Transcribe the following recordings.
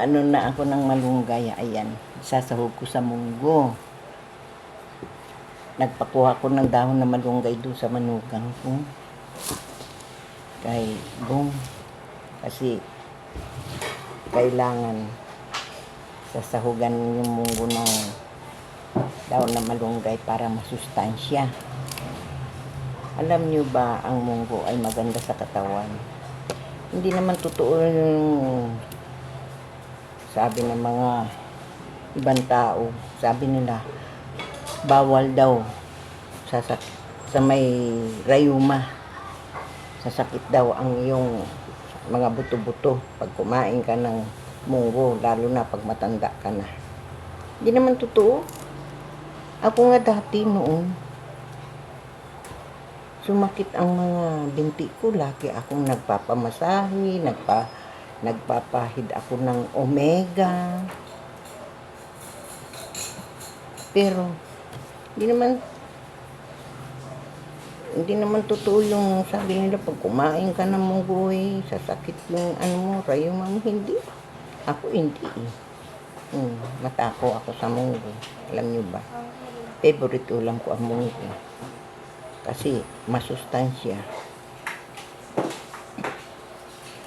Ano na ako ng malunggay, ayan, sasahog ko sa munggo. Nagpakuha ko ng dahon na malunggay doon sa manugang ko kay Bong, kasi kailangan sasahugan yung munggo ng dahon na malunggay para masustansya. Alam nyo ba, ang munggo ay maganda sa katawan? Hindi naman totoo yung sabi ng mga ibang tao, sabi nila bawal daw sa may rayuma, sasakit daw ang iyong mga buto-buto pag kumain ka ng munggo, lalo na pag matanda ka na. Hindi naman totoo. Ako nga dati noon, sumakit ang mga binti ko, lagi akong nagpapamasahe, nagpapahid ako ng omega. Pero hindi naman totoo yung sabi nila pag kumain ka ng munggo sasakit yung ano mo, rayuma mo. Hindi. Ako hindi. Matako ako sa munggo. Alam nyo ba? Favorite ulam ko ang munggo. Kasi masustansya.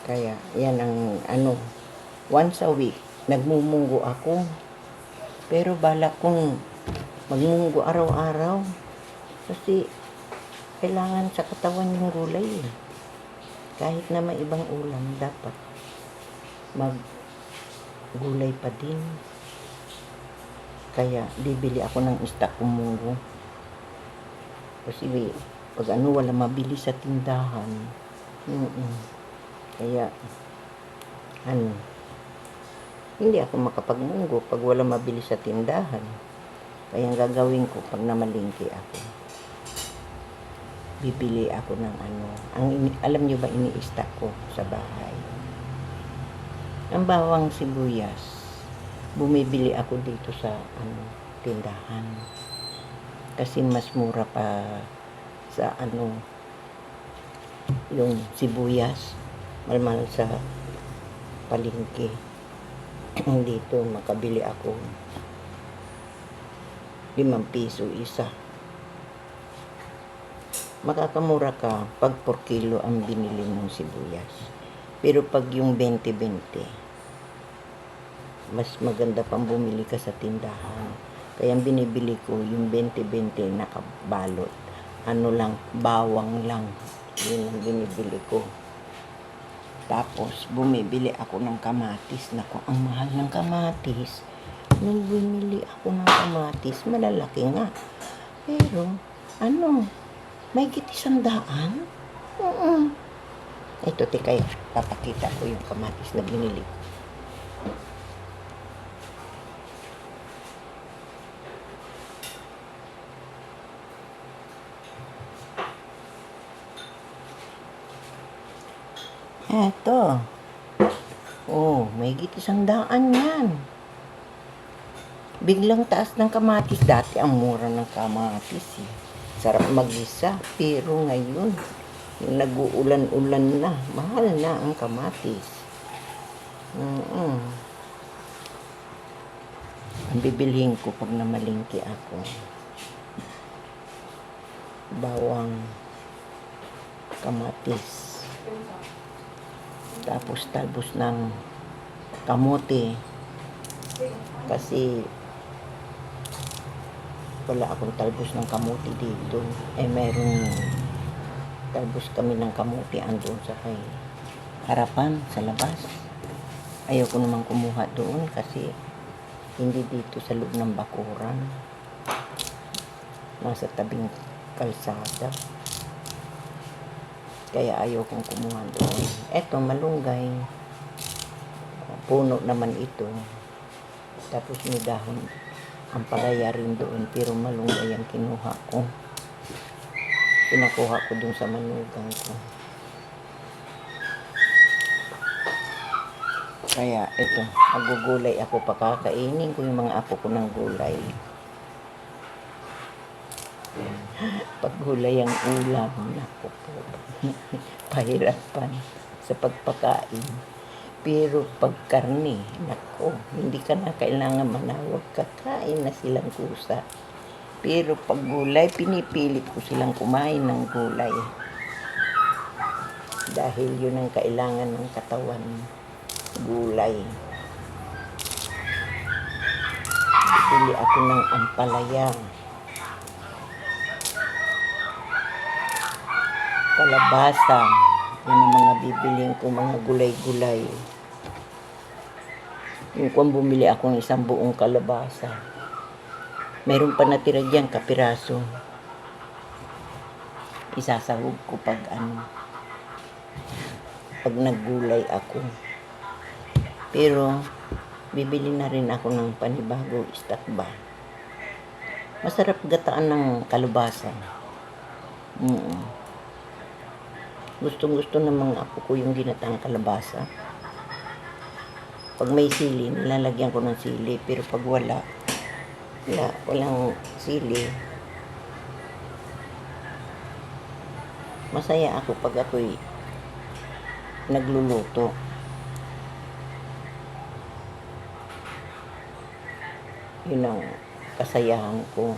Kaya, yan ang once a week, nagmumunggo ako. Pero balak kong magmunggo araw-araw. Kasi, kailangan sa katawan yung gulay. Kahit na may ibang ulam, dapat maggulay pa din. Kaya, bibili ako ng stock kong munggo. Kasi, pag wala mabili sa tindahan. Kaya, hindi ako makapagmunggo pag wala mabili sa tindahan. Kaya ang gagawin ko pag namalingki ako, bibili ako ng alam nyo ba, ini-stock ko sa bahay. Ang bawang sibuyas, bumibili ako dito sa tindahan. Kasi mas mura pa sa yung sibuyas. Malmal sa palengke. Dito makabili ako 5 piso isa. Makakamura ka pag 4 kilo ang binili mong sibuyas. Pero pag yung 20-20, mas maganda pang bumili ka sa tindahan. Kaya ang binibili ko yung 20-20 nakabalot. Bawang lang. Yun ang binibili ko. Tapos, bumibili ako ng kamatis. Naku, ang mahal ng kamatis. Nung bumili ako ng kamatis, malalaki nga. Pero, may $100? Ito, tikay, papakita ko yung kamatis na binili ko. Eto. May $100 yan. Biglang taas ng kamatis. Dati ang mura ng kamatis. Sarap mag-isa. Pero ngayon, yung nag-uulan-ulan na, mahal na ang kamatis. Ang bibilhin ko pag namalingki ako, bawang, kamatis. Tapos talbos ng kamote. Kasi wala akong talbos ng kamote dito. Merong talbos kami ng kamote andun sa harapan, sa labas. Ayaw ko naman kumuha doon kasi hindi dito sa loob ng bakuran. Nasa tabing kalsada. Kaya ayaw kong kumuha doon. Eto, malunggay. Puno naman ito. Tapos may dahon. Ang palaya rin doon. Pero malunggay ang kinuha ko. Pinakuha ko doon sa manugang ko. Kaya ito, magugulay ako, pakakainin ko yung mga apo ko ng gulay. Pag gulay ang ulam, naku po, pahirapan sa pagpakain. Pero pag karne, nako, hindi ka na kailangan manawag, kakain na silang kusa. Pero pag gulay, pinipilit ko silang kumain ng gulay. Dahil yun ang kailangan ng katawan, gulay. Pili ako ng ampalaya, kalabasa, yan ang mga bibiling ko, mga gulay-gulay. Yung kung bumili ako ng isang buong kalabasa, meron pa natira dyan, kapiraso. Isasahog ko pag pag naggulay ako. Pero, bibili na rin ako ng panibago stock ba. Masarap gataan ng kalabasa. Gustong-gusto ng mga apo ko yung ginataang kalabasa. Pag may sili, nilalagyan ko ng sili. Pero pag walang sili, masaya ako pag ako'y nagluluto. Yun ang kasayahan ko.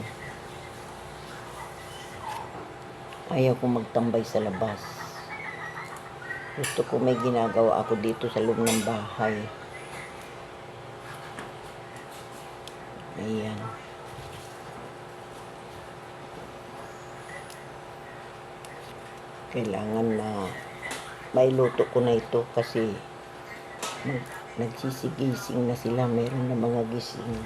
Ayaw ko magtambay sa labas. Gusto ko may ginagawa ako dito sa loob ng bahay. Ayan. Kailangan na may luto ko na ito kasi nagsisigising na sila. Meron na mga gising.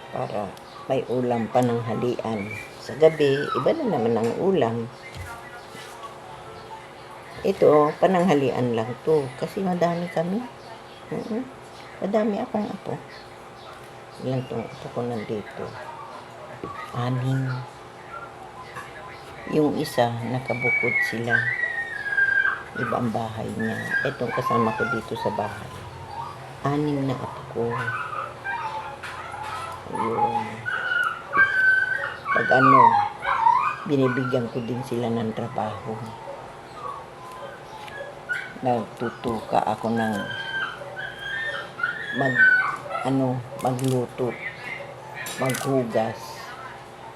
Para may ulam pa ng halian. Sa gabi, iba na naman ang ulam. Ito, pananghalian lang to. Kasi madami kami. Madami akong apo. Ilan tong apo ko nandito? 6. Yung isa, nakabukod sila. Ibang bahay niya. Itong kasama ko dito sa bahay. 6 na apo ko. Ayun. Pag binibigyan ko din sila ng trabaho. Nagtutuka ako ng magluto, maghugas.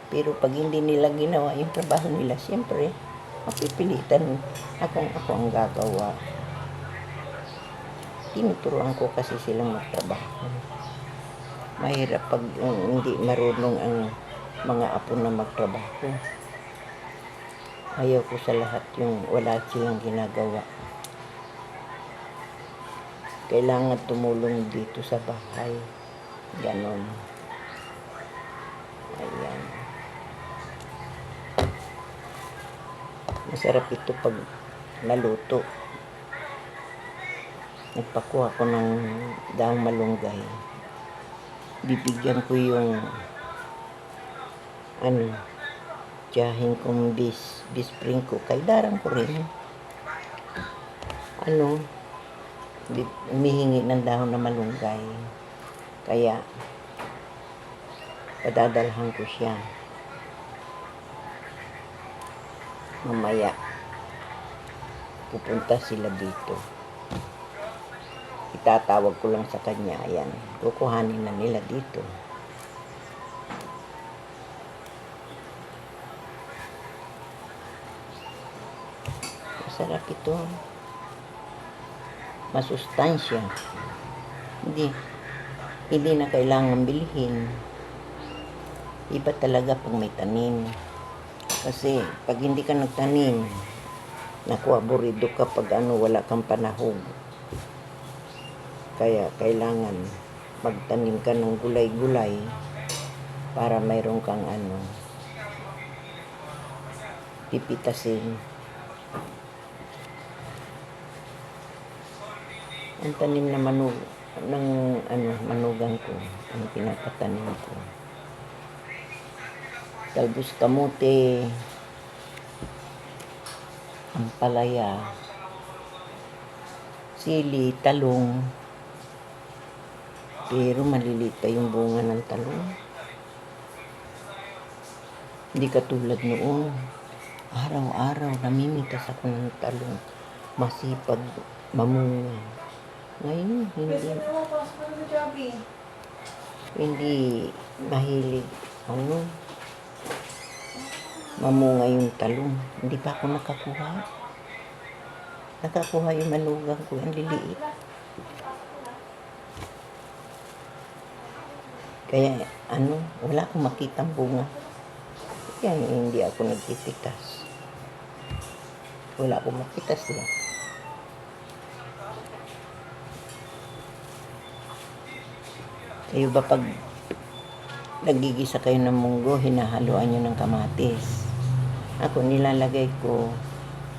Pero pag hindi nila ginawa yung trabaho nila, siyempre, mapipilitan ako ang gagawa. Tinuturuan ko kasi silang magtrabaho. Mahirap pag hindi marunong ang mga apo na magtrabaho. Ayaw ko sa lahat yung wala silang ginagawa. Kailangan tumulong dito sa bahay. Ganon. Ayan. Masarap ito pag naluto. Nagpakuha ko ng daang malunggay. Bibigyan ko yung tiyahin kong bispring ko. Kay darang ko rin. Humihingi ng dahon na malunggay. Kaya, padadalhan ko siya. Mamaya, pupunta sila dito. Itatawag ko lang sa kanya. Ayan, kukuhanin na nila dito. Masarap ito. Masustansya. Hindi na kailangan bilhin. Iba talaga pag may tanim. Kasi pag hindi ka nagtanim, naku, aburido ka pag wala kang panahog. Kaya kailangan magtanim ka ng gulay-gulay para mayroon kang pipitasin. Ang tanim na ng manugang ko, ang pinapatanim ko. Talbos kamote, ampalaya, sili, talong. Pero maliliit pa yung bunga ng talong. Hindi katulad noon. Araw-araw namimitas ako ng talong. Masipag mamunga. Ngayon, hindi mahilig mamunga yung talong. Hindi pa ako nakakuha. Nakakuha yung manugang ko, ang liliit. Kaya wala akong makitang bunga. Kaya hindi ako nagpipitas. Wala akong mapitas lang. Kayo ba pag nagigisa kayo ng munggo, hinahaluan nyo ng kamatis? Ako nilalagay ko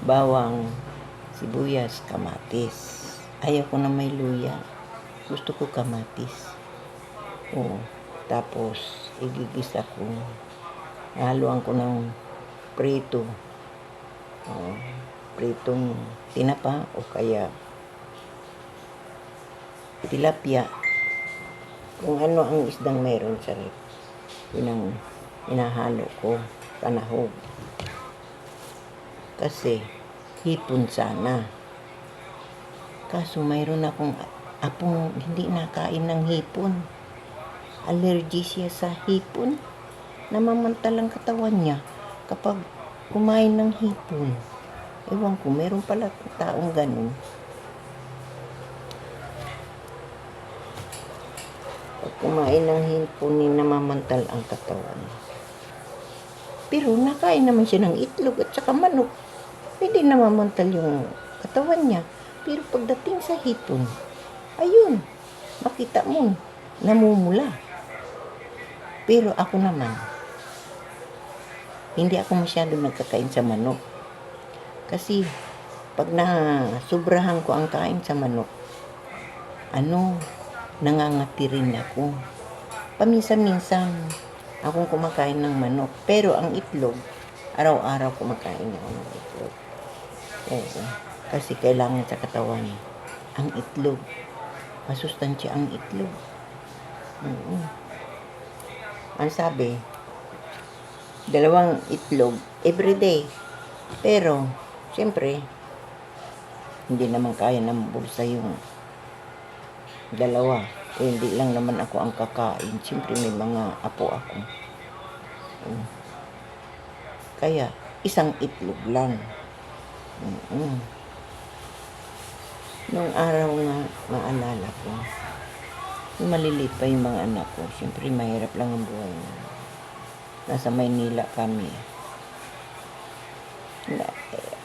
bawang, sibuyas, kamatis. Ayaw ko na may luya. Gusto ko kamatis. Oo. Tapos, igigisa ko. Haluan ko ng prito. Pritong tinapa o kaya tilapia. Kung ano ang isdang meron sa rep. Yun ang inahalo ko. Panahog. Kasi, hipon sana. Kaso mayroon akong apong hindi nakain ng hipon. Allergy siya sa hipon. Namamantalang katawan niya kapag kumain ng hipon. Ewan ko, meron pala taong ganun. Pag kumain ng hipon, namamantal ang katawan. Pero nakain naman siya ng itlog at saka manok. Hindi namamantal yung katawan niya. Pero pagdating sa hipon, ayun, makita mo, namumula. Pero ako naman, hindi ako masyado nagkakain sa manok. Kasi, pag sobrahan ko ang kain sa manok, nangangati rin ako. Paminsan-minsan, akong kumakain ng manok. Pero ang itlog, araw-araw kumakain ako ng itlog. Oo. Kasi kailangan sa katawan, ang itlog. Masustansya ang itlog. Ang sabi, 2 itlog everyday. Pero, siyempre, hindi naman kaya ng bulsa yung 2. Hindi lang naman ako ang kakain. Siyempre, may mga apo ako. Kaya, 1 itlog lang. Nung araw nga, maalala ko, maliliit pa yung mga anak ko. Siyempre, mahirap lang ang buhay na. Nasa Maynila kami.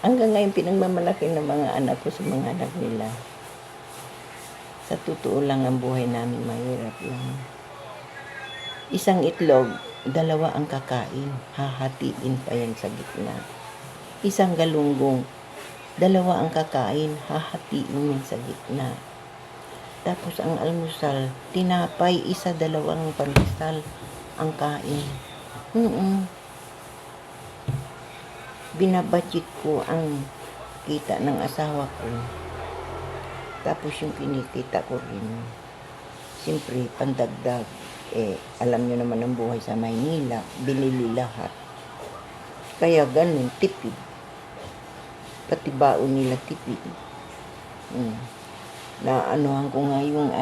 Hanggang ngayon, pinagmamalaki ng mga anak ko sa mga anak nila. Sa totoo lang, ang buhay namin mahirap lang. 1 itlog, 2 ang kakain. Hahatiin pa yan sa gitna. 1 galunggong, 2 ang kakain. Hahatiin yan sa gitna. Tapos ang almusal, tinapay, 1, 2 pandesal ang kain. Binabudget ko ang kita ng asawa ko. Tapos yung kinikita ko rin. Siyempre, pandagdag. Alam nyo naman ang buhay sa Maynila. Binili lahat. Kaya ganun, tipid. Pati baon nila tipid. Naanohan ko nga yung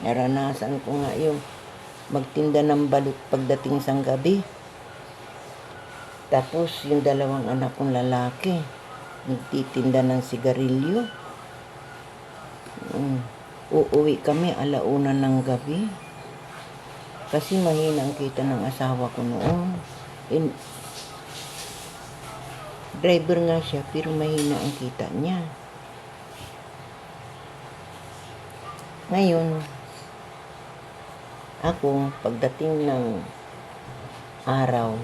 naranasan ko nga yung magtinda ng balut pagdating sang gabi. Tapos yung 2 anak kong lalaki, nagtitinda ng sigarilyo. Uuwi kami 1:00 ng gabi. Kasi mahina ang kita ng asawa ko noon. Driver nga siya, pero mahina ang kita niya. Ngayon, ako, pagdating ng araw,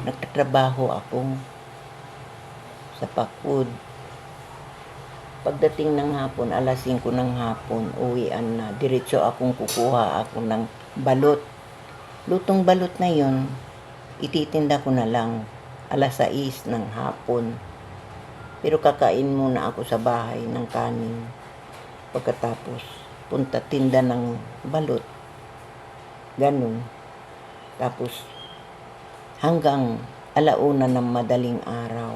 nagtatrabaho ako sa Pakod. Pagdating ng hapon, alas 5 ng hapon, uwian na. Diretso akong kukuha ako ng balot. Lutong balot na yon, ititinda ko na lang. Alas 6 ng hapon. Pero kakain muna ako sa bahay ng kanin. Pagkatapos, punta tinda ng balot. Ganun. Tapos, hanggang 1:00 ng madaling araw,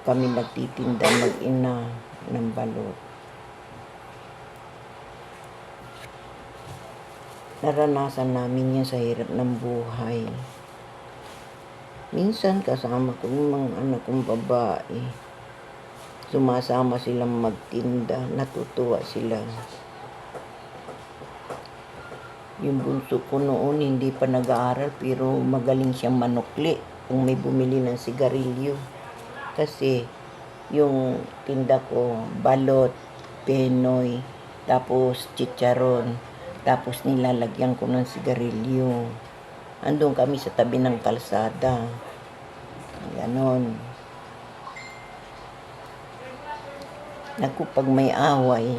kami nagtitinda mag-ina ng balot. Naranasan namin yan sa hirap ng buhay. Minsan kasama ko yung mga anak kong babae. Sumasama silang magtinda, natutuwa sila. Yung bunso ko noon hindi pa nag-aaral pero magaling siyang manukli kung may bumili ng sigarilyo. Kasi yung tinda ko, balot, penoy, tapos chicharon, tapos nilalagyan ko ng sigarilyo. Andun kami sa tabi ng kalsada. Ganon. Naku, pag may away,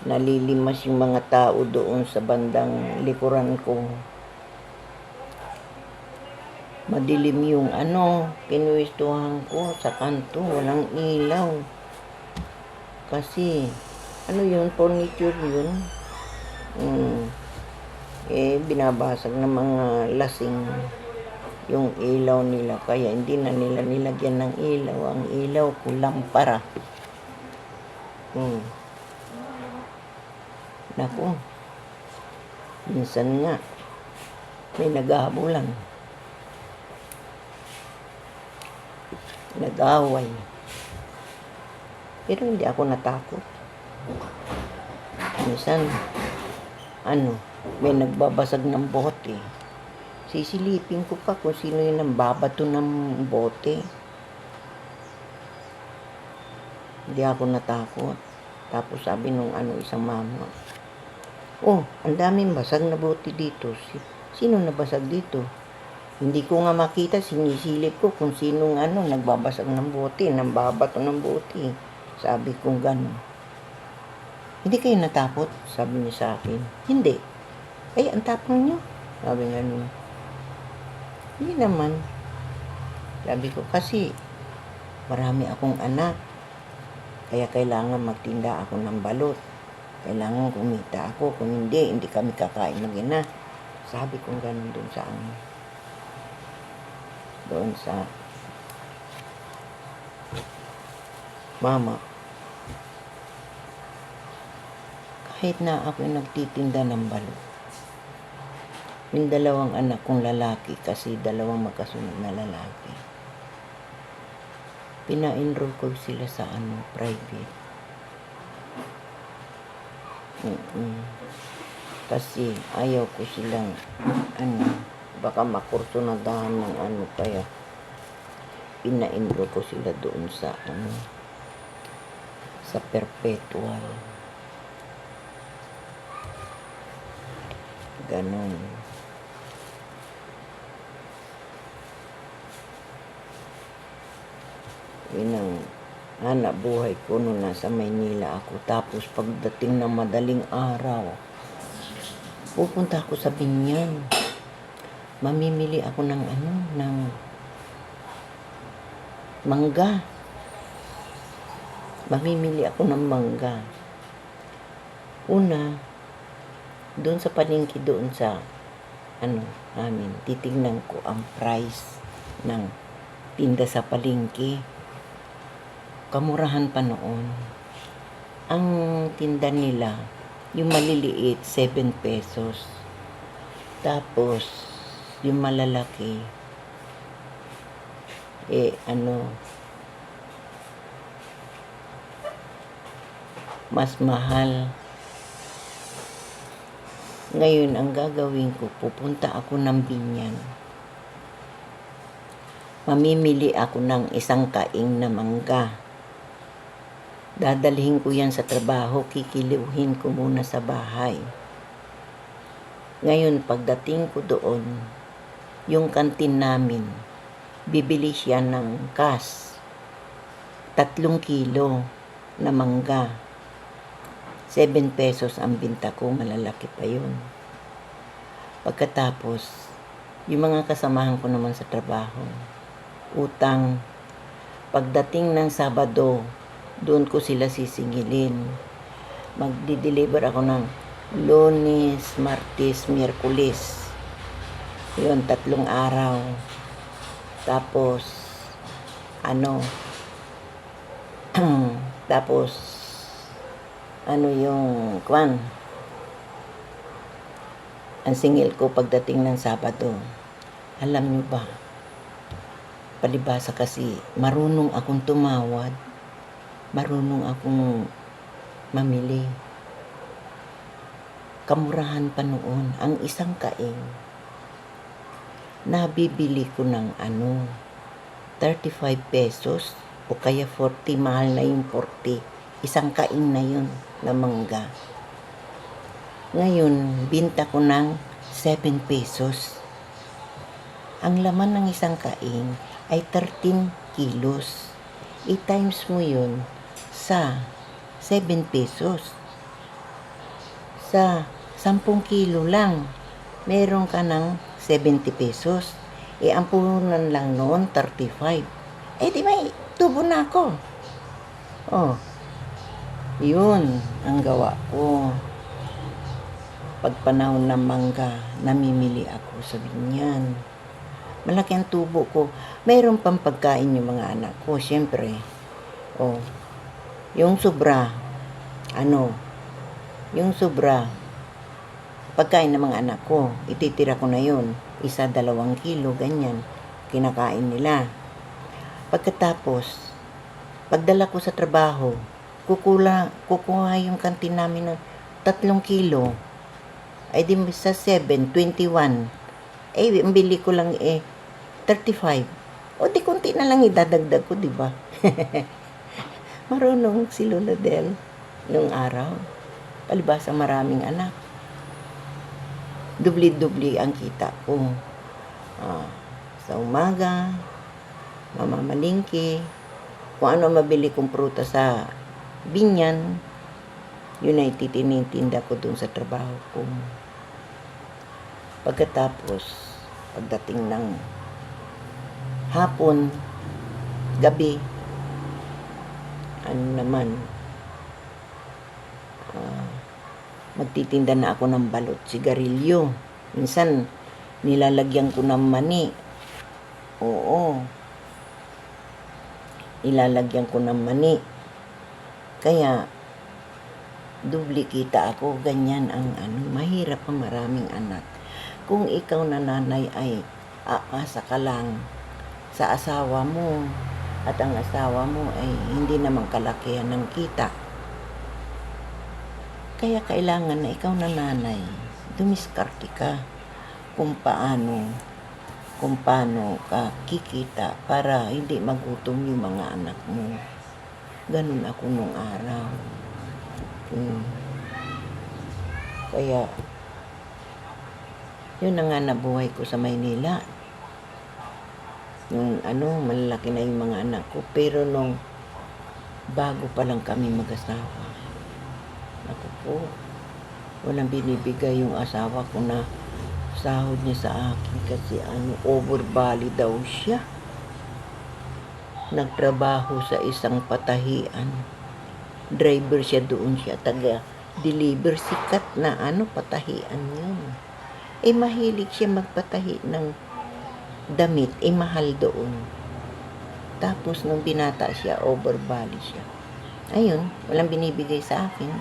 nalilimas yung mga tao doon sa bandang likuran ko. Madilim yung pinuwestuhan ko sa kanto, walang ilaw. Kasi, yun, furniture yun. Binabasag ng mga lasing yung ilaw nila. Kaya hindi na nila nilagyan ng ilaw. Ang ilaw ko, lampara. Naku, minsan nga, may naghahabulan. Nag-away. Pero hindi ako natakot. Minsan, may nagbabasag ng bote. Sisilipin ko pa kung sino yung nambabato ng bote. Hindi ako natakot. Tapos sabi nung isang mama, ang daming basag na bote dito. Sino nabasag dito? Hindi ko nga makita, sinisilip ko kung sinong nagbabasag ng bote, nambabato ng bote. Sabi ko gano'n. Hindi kayo natakot? Sabi niya sa akin. Hindi. Ay, ang tapang niyo. Sabi gano'n. Hindi naman. Sabi ko, kasi marami akong anak. Kaya kailangan magtinda ako ng balot. Kailangan kumita ako. Kung hindi kami kakain mag-ina. Sabi ko gano'n doon sa doon sa mama. Kahit na ako nagtitinda ng balot, yung 2 anak kong lalaki, kasi 2 magkasunod na lalaki, pina-enroll ko sila sa private. Kasi ayaw ko silang baka makurso na dahan ng kaya pina-enroll ko sila doon sa sa perpetual. Ganon. Yun ang hanap buhay ko nung nasa Maynila ako. Tapos pagdating ng madaling araw, pupunta ako sa Binyan. Mamimili ako ng ng mangga. Mamimili ako ng mangga. Una, doon sa palengke doon sa amin, titingnan ko ang price ng tinda sa palengke. Kamurahan pa noon. Ang tinda nila, yung maliliit, 7 pesos. Tapos, yung malalaki, mas mahal. Ngayon, ang gagawin ko, pupunta ako ng Binyan. Mamimili ako ng 1 kaing na mangga. Dadalhin ko yan sa trabaho, kikiluhin ko muna sa bahay. Ngayon, pagdating ko doon, yung kantin namin, bibili siya ng cash. 3 kilo na mangga. 7 pesos ang binta ko, malalaki pa yun. Pagkatapos, yung mga kasamahan ko naman sa trabaho, utang. Pagdating ng Sabado, doon ko sila sisingilin. Magdi-deliver ako ng Lunes, Martes, Miyerkules. Yun, 3 araw. Tapos, tapos, yung ang singil ko pagdating ng Sabado. Alam nyo ba, palibasa kasi, marunong akong tumawad, marunong akong mamili. Kamurahan pa noon, ang isang kaing, nabibili ko ng 35 pesos o kaya 40, mahal na yung 40. Isang kaing na yun na mangga. Ngayon, binta ko ng 7 pesos. Ang laman ng isang kaing ay 13 kilos. I-times mo yun sa 7 pesos. Sa 10 kilo lang, meron ka ng 70 pesos. Ang puhunan lang noon, 35. Di may tubo na ako. Yun ang gawa ko. Pag panahon ng mangga, namimili ako sa binyan. Malaki ang tubo ko. Mayroon pang pagkain yung mga anak ko, syempre. Yung sobra, pagkain ng mga anak ko, ititira ko na yun. 1-2 kilo, ganyan. Kinakain nila. Pagkatapos, pagdala ko sa trabaho, kukuha yung kantin namin ng 3 kilo. Di sa 7, 21. Ang bili ko lang 35. Di konti na lang idadagdag ko, di ba? Marunong si Lola Del nung araw. Palibasa maraming anak. Dubli-dubli ang kita ko. Sa umaga, mamamalingki, kung ano mabili kong pruta sa binyan, yun ay titinitinda ko dun sa trabaho ko. Pagkatapos, pagdating ng hapon, gabi, magtitinda na ako ng balot, sigarilyo. Minsan, nilalagyan ko ng mani. Ilalagyan ko ng mani. Kaya, dubli kita ako, ganyan ang mahirap ang maraming anak. Kung ikaw na nanay ay aasa ka lang sa asawa mo at ang asawa mo ay hindi naman kalakihan ng kita. Kaya kailangan na ikaw na nanay, dumiskarte ka kung paano ka kikita para hindi magutom yung mga anak mo. Ganun ako nung araw. Kaya, yun na nga nabuhay ko sa Maynila. Yung malalaki na yung mga anak ko. Pero nung bago pa lang kami mag-asawa, ako po, walang binibigay yung asawa ko na sahod niya sa akin kasi overbali daw siya. Nagtrabaho sa isang patahian. Driver siya doon, siya taga-deliver, sikat na patahian yun. Mahilig siya magpatahi ng damit, mahal doon. Tapos nung binata siya, overbali siya. Ayun, walang binibigay sa akin.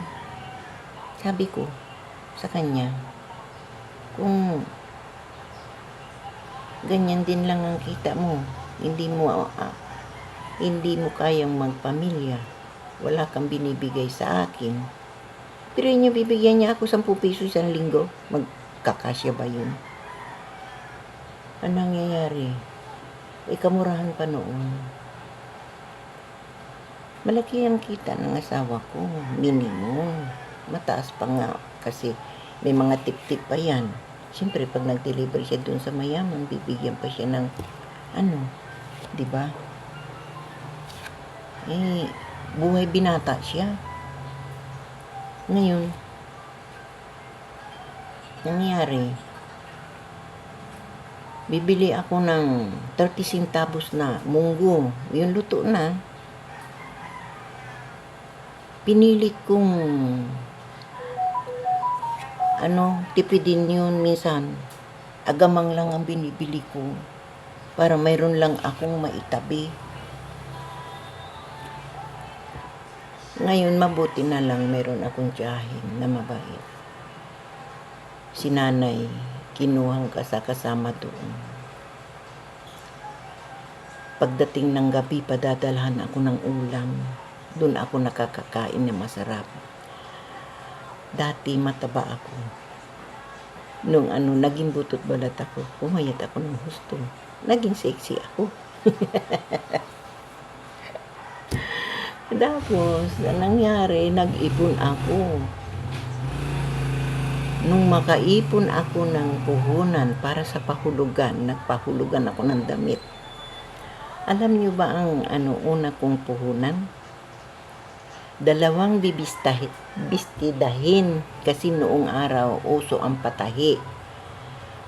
Sabi ko sa kanya, kung ganyan din lang ang kita mo, hindi mo kayang magpamilya, wala kang binibigay sa akin, pero inyo bibigyan niya ako 10 piso isang linggo, magkakasya ba yun? Anong nangyayari? Kamurahan pa noon. Malaki ang kita ng asawa ko, minimum. Mataas pa nga kasi may mga tip-tip pa yan. Siyempre, pag nag-deliver siya dun sa mayaman, bibigyan pa siya ng di ba? Eh, buhay binata siya. Ngayon, nangyari, bibili ako ng 30 centavos na munggo. Yung luto na. Pinilit kong tipidin yun minsan. Agamang lang ang binibili ko para mayroon lang akong maitabi. Ngayon, mabuti na lang mayroon akong tiyahin na mabait. Si nanay, kinuhang kasama doon. Pagdating ng gabi, padadalhan ako ng ulam. Doon ako nakakakain na masarap. Dati mataba ako. Nung naging butot balat ako, pumayat ako ng husto. Naging sexy ako. Tapos, nangyari, nag-ipon ako. Nung makaipon ako ng puhunan para sa pahulugan, nagpahulugan ako ng damit. Alam niyo ba ang una kong puhunan? 2 bistidahin kasi noong araw uso ang patahi.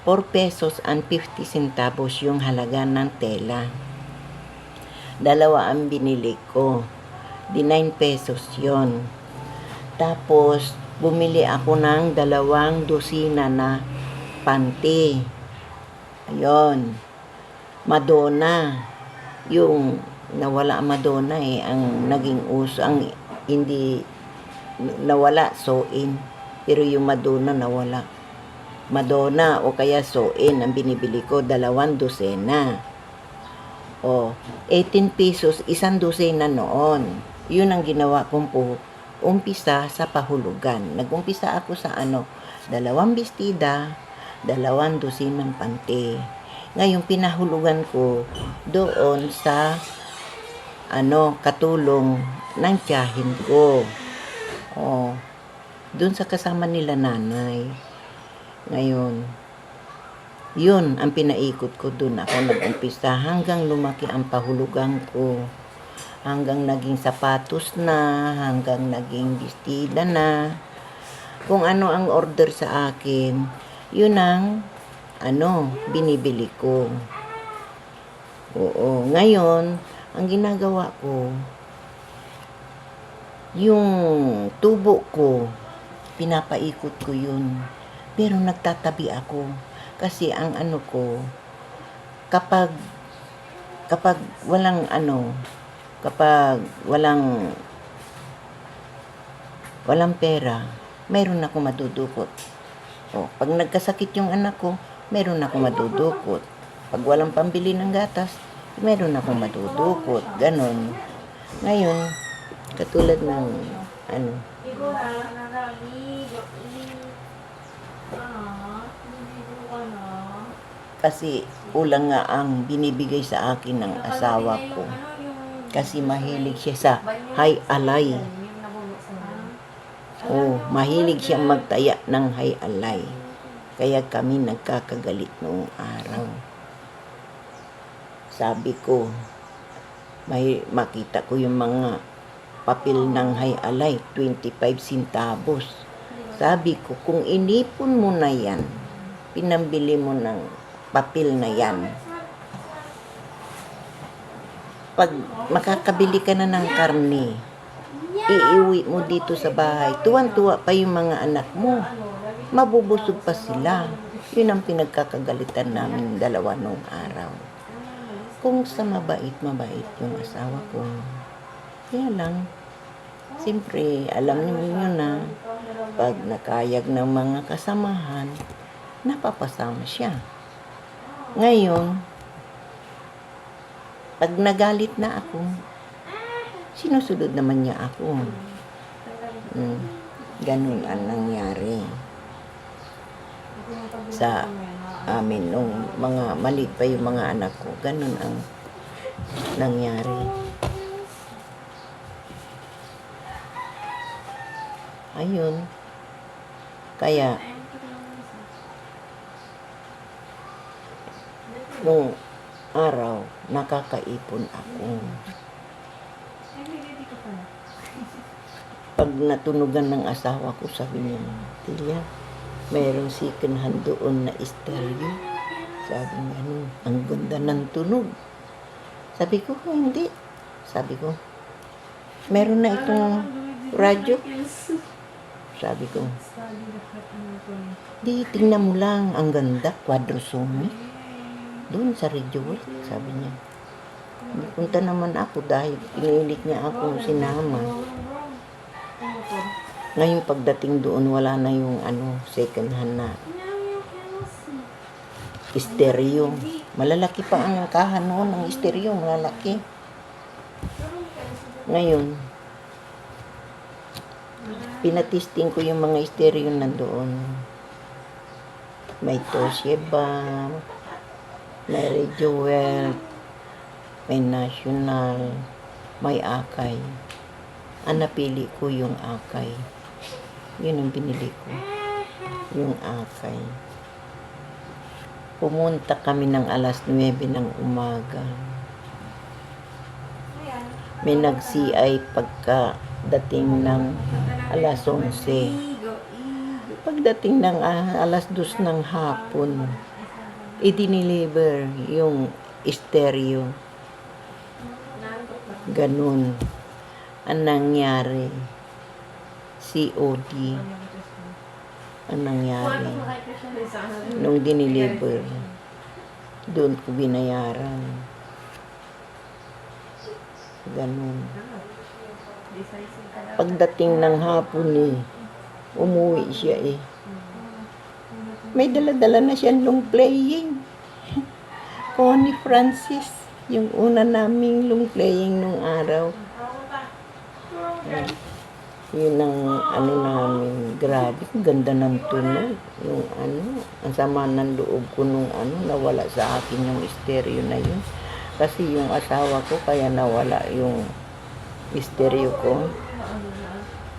4 pesos and 50 centavos yung halaga ng tela. 2 ang binili ko. Di 9 pesos yon. Tapos, bumili ako ng 2 dosina na panty. Ayun. Madonna. Yung nawala Madonna ang naging uso, ang hindi nawala, soin. Pero yung Madonna nawala. Madonna o kaya soin ang binibili ko, 2 dosena. O, 18 pesos, 1 dosena noon. Yun ang ginawa kong umpisa sa pahulugan. Nag-umpisa ako sa 2 bestida, 2 dosinang panty. Ngayon, pinahulugan ko doon sa katulong ng tiyahin ko. Doon sa kasama nila nanay. Ngayon, yun ang pinaikot ko doon. Ako nag-umpisa hanggang lumaki ang pahulugan ko. Hanggang naging sapatos na, hanggang naging bestida na. Kung ano ang order sa akin, yun ang binibili ko. Oo. Ngayon, ang ginagawa ko, yung tubo ko, pinapaikot ko yun. Pero nagtatabi ako. Kasi ang ko, kapag walang kapag walang pera, mayroon ako madudukot. Pag nagkasakit yung anak ko, mayroon ako madudukot. Pag walang pambili ng gatas, mayroon ako madudukot. Ganon. Ngayon, katulad ng kasi ulang nga ang binibigay sa akin ng asawa ko. Kasi mahilig siya sa hay alay. Mahilig siya magtaya ng hay alay. Kaya kami nagkakagalit noong araw. Sabi ko, makita ko yung mga papel ng hay alay, 25 centavos. Sabi ko, kung inipon mo na yan, pinambili mo ng papel na yan, pag makakabili ka na ng karne, iiwi mo dito sa bahay, tuwan-tuwa pa yung mga anak mo, mabubusog pa sila. Yun ang pinagkakagalitan namin dalawa noong araw. Kung sa mabait yung asawa ko, kaya lang, siyempre, alam niyo na, pag nakayag ng mga kasamahan, napapasama siya. Ngayon, pag nagalit na ako, sinusunod naman niya ako. Ganun ang nangyari sa amin nung mga maliit pa yung mga anak ko. Ganun ang nangyari. Ayun. Kaya, nung araw, nakakaipon ako. ka pala. Pag natunugan ng asawa ko, sabi niya, Tilia, mayroong second hand doon na stereo. Sabi niya, ang ganda ng tunog. Sabi ko, hindi. Sabi ko, meron na itong radyo. Sabi ko, di, tingnan mo lang, ang ganda, quadrosonic. Doon sa Radio World, sabi niya. Punta naman ako dahil pinilit niya ako sinama. Ngayon pagdating doon, wala na yung second hand na stereo. Malalaki pa ang kahan noon ng stereo, malalaki. Ngayon, pinatisting ko yung mga stereo nandoon. May Toshiba, may Radio World, may National, may Akay. Ang napili ko yung Akay. Yun ang binili ko. Yung Akay. Pumunta kami ng alas 9 ng umaga. May nag-CI pagkadating ng alas 11. Pagdating ng alas 2 ng hapon, i-deliver yung stereo. Ganun ang nangyari. COD ang nangyari. Nung dineliver, doon ko binayaran. Ganun. Pagdating ng hapon umuwi siya May dala-dala na siyang long playing. Connie Francis, yung una naming long playing nung araw. Yun ang namin, grabe, ganda ng tunog. Yung ang sama ng loob ko nung nawala sa akin yung stereo na yun. Kasi yung asawa ko, kaya nawala yung stereo ko.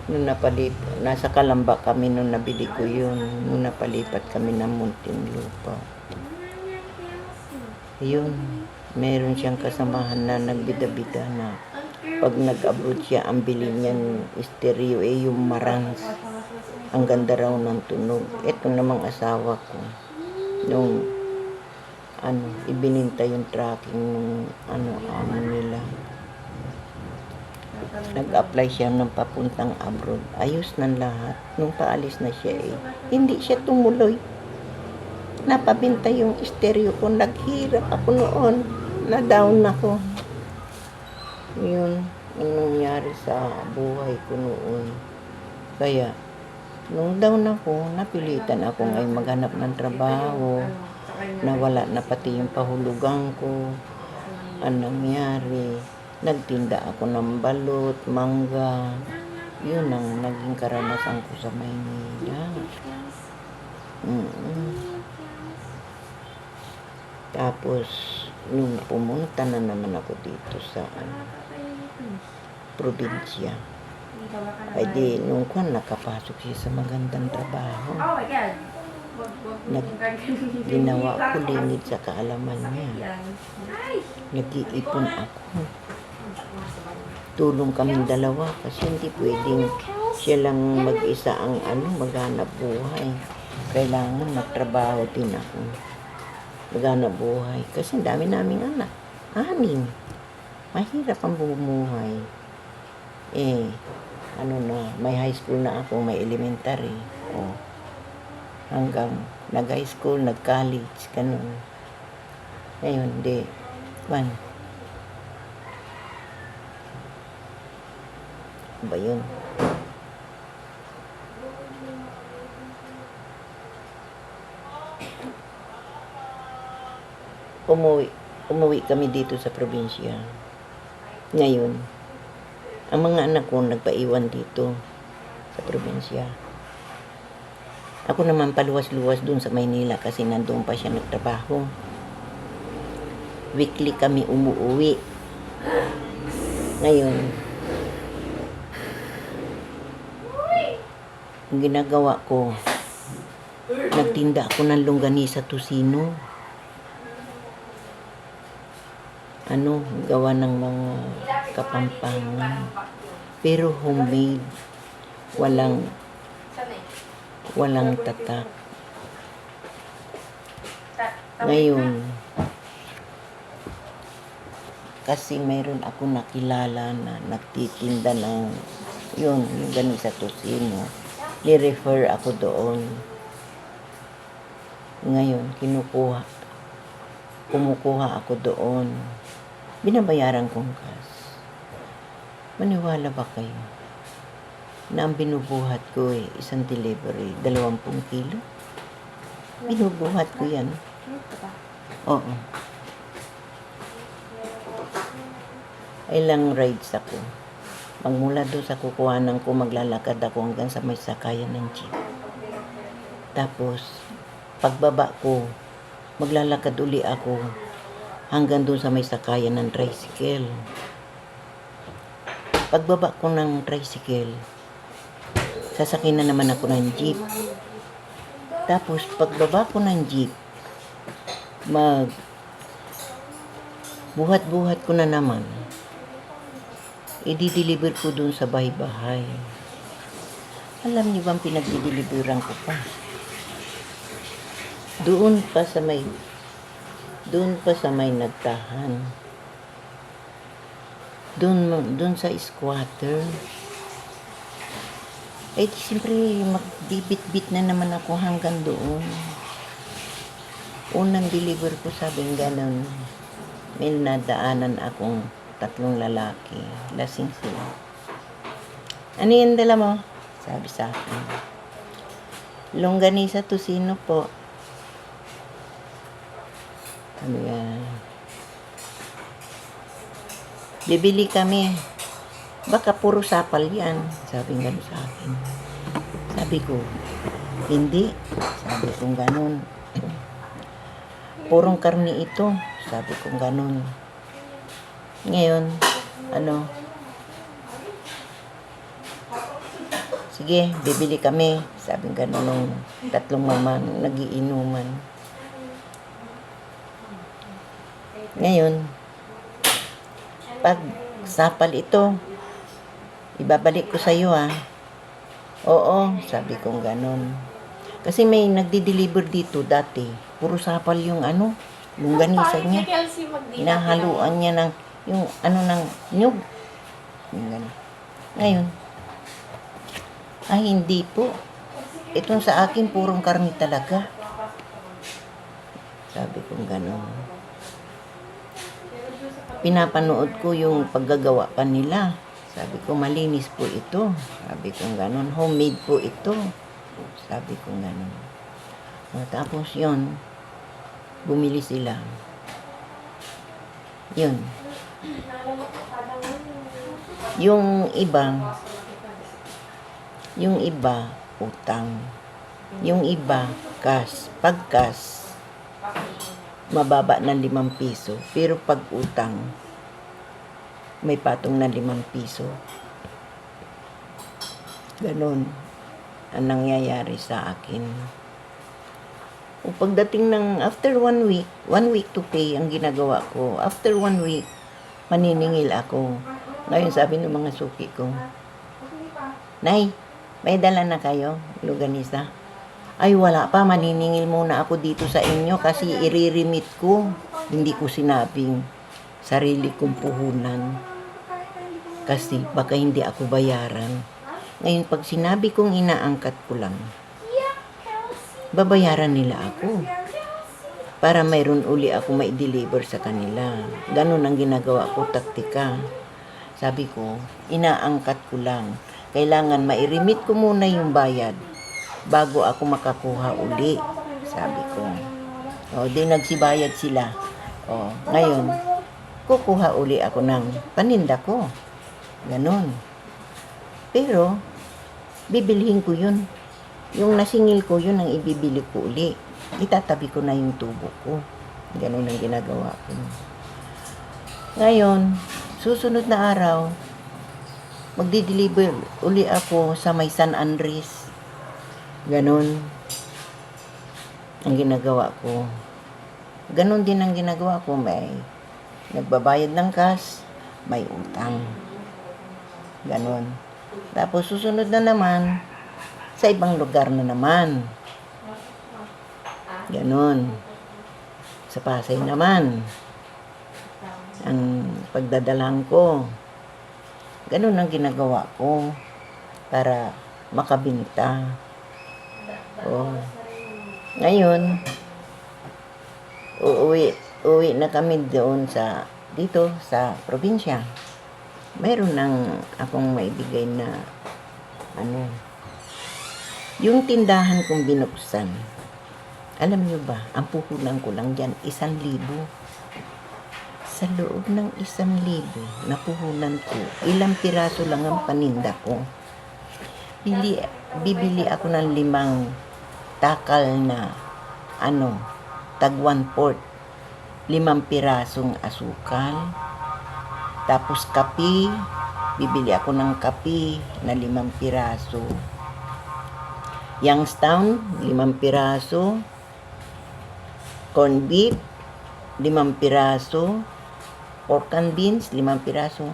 Nung napalipat, nasa Kalamba kami nung nabili ko yun. Nung napalipat kami ng Muntinlupa. Yun, meron siyang kasamahan na nagbida-bida na pag nag-abroad siya, ang bili niyang stereo yung Marantz. Ang ganda raw ng tunog. Ito namang asawa ko. Nung ibininta yung tracking nung nila. Nag-apply siya ng papuntang abroad. Ayos ng lahat. Nung paalis na siya hindi siya tumuloy. Napabinta yung stereo ko. Naghirap ako noon. Na-down ako. Yun ang nangyari sa buhay ko noon. Kaya, nung down ako, napilitan ako ngayon maghanap ng trabaho. Nawala na pati yung pahulugan ko. Ang nangyari, nagtinda ako ng balot, mangga. Yun ang naging karanasan ko sa Maynila. Tapos, nung pumunta na naman ako dito sa probinsya, ay di, nung nakapasok siya sa magandang trabaho. Oh my God! Ginawa ko lingid sa kaalaman niya. Nag-iipon ako. Tulong kaming dalawa kasi hindi pwedeng siya lang mag-isa ang maghanap buhay. Kailangan magtrabaho din ako. Maghanap buhay. Kasi dami naming anak. 6. Mahirap ang bumuhay. May high school na ako, may elementary. Hanggang nag-high school, nag-college, ganun. Ngayon, ba yun? Umuwi kami dito sa probinsya. Ngayon, ang mga anak ko nagpaiwan dito sa probinsya. Ako naman paluwas-luwas dun sa Maynila kasi nandoon pa siya nagtrabaho. Weekly kami umuwi. Ngayon, ang ginagawa ko, nagtinda ako ng longganisa tocino. Gawa ng mga Kapampangan. Pero homemade. Walang tatak. Ngayon, kasi mayroon ako nakilala na nagtitinda ng yung ganisa tocino. Ni-refer ako doon. Ngayon, kumukuha ako doon. Binabayaran kong cash. Maniwala ba kayo na ang binubuhat ko isang delivery, 20 kilo? Binubuhat ko yan. Oo. Ilang rides ako. Magmula doon sa kukuhanan ko, maglalakad ako hanggang sa may sakayan ng jeep. Tapos, pagbaba ko, maglalakad uli ako hanggang doon sa may sakayan ng tricycle. Pagbaba ko ng tricycle, sasakyan na naman ako ng jeep. Tapos, pagbaba ko ng jeep, buhat-buhat ko na naman. I-deliver ko dun sa bahay-bahay. Alam niyo bang pinag-deliveran ko pa? Doon pa sa may nagtahan. Doon sa squatter. Eh, siyempre, magbibit-bit na naman ako hanggang doon. Unang deliver ko, sabing ganon. May nadaanan akong 3 lalaki. Lasing sila. Ano yan dala mo? Sabi sa akin. Longganisa tocino po. Ano yan? Bibili kami. Baka puro sapal yan. Sabi nga sa akin. Sabi ko, hindi. Sabi ko ganun. Purong karni ito. Sabi ko ganun. Ngayon, sige, bibili kami. Sabi ganun ng 3 mamang nagiinuman. Ngayon, pag sapal ito, ibabalik ko sa iyo Oo, sabi kong ganun. Kasi may nagdi-deliver dito dati. Puro sapal yung longganisa niya. Hinahaluan niya ng yung ng nyug. Yung ganun. Ngayon, hindi po. Itong sa akin, purong karni talaga. Sabi kong ganun. Pinapanood ko yung paggagawa pa nila. Sabi ko, malinis po ito. Sabi ko ganun, homemade po ito. Sabi ko ganun. Tapos yun, bumili sila. Yun. Yung iba, utang. Yung iba, cash. Pag cash, mababa ng 5 piso. Pero pag utang, may patong na 5 piso. Ganon ang nangyayari sa akin. O pagdating ng after 1 week to pay ang ginagawa ko. After 1 week, maniningil ako. Ngayon sabi ng mga suki ko, Nay, may dala na kayo, longganisa? Ay wala pa, maniningil muna ako dito sa inyo kasi i-remit ko. Hindi ko sinabing sarili kong puhunan. Kasi baka hindi ako bayaran. Ngayon pag sinabi kong inaangkat ko lang, babayaran nila ako. Para mayroon uli ako mai-deliver sa kanila. Ganun ang ginagawa ko, taktika. Sabi ko, inaangkat ko lang. Kailangan mai-remit ko muna yung bayad bago ako makakuha uli. Sabi ko. Di nagsibayad sila. Ngayon, kukuha uli ako ng paninda ko. Ganon. Pero, bibilhin ko yun. Yung nasingil ko, yun ang ibibili ko uli. Itatabi ko na yung tubo ko. Ganon ang ginagawa ko. Ngayon, susunod na araw, magdi-deliver uli ako sa may San Andres. Ganon ang ginagawa ko. Ganon din ang ginagawa ko. May nagbabayad ng cash, may utang. Ganon. Tapos susunod na naman, sa ibang lugar na naman. Ganon. Sa Pasay naman, ang pagdadalang ko. Ganon ang ginagawa ko para makabinta. Oh. Ngayon, uwi na kami doon dito sa probinsya. Mayroon nang akong maibigay na yung tindahan kong binuksan. Alam niyo ba, ang puhunan ko lang dyan, 1,000. Sa loob ng 1,000 na puhunan ko, ilang piraso lang ang paninda ko. Bibili ako ng 5 takal na tag 1/4. 5 pirasong asukal. Tapos kape, bibili ako ng kape na 5 piraso. Youngstown, 5 piraso. Corn beef, 5 piraso. Pork and beans, 5 piraso.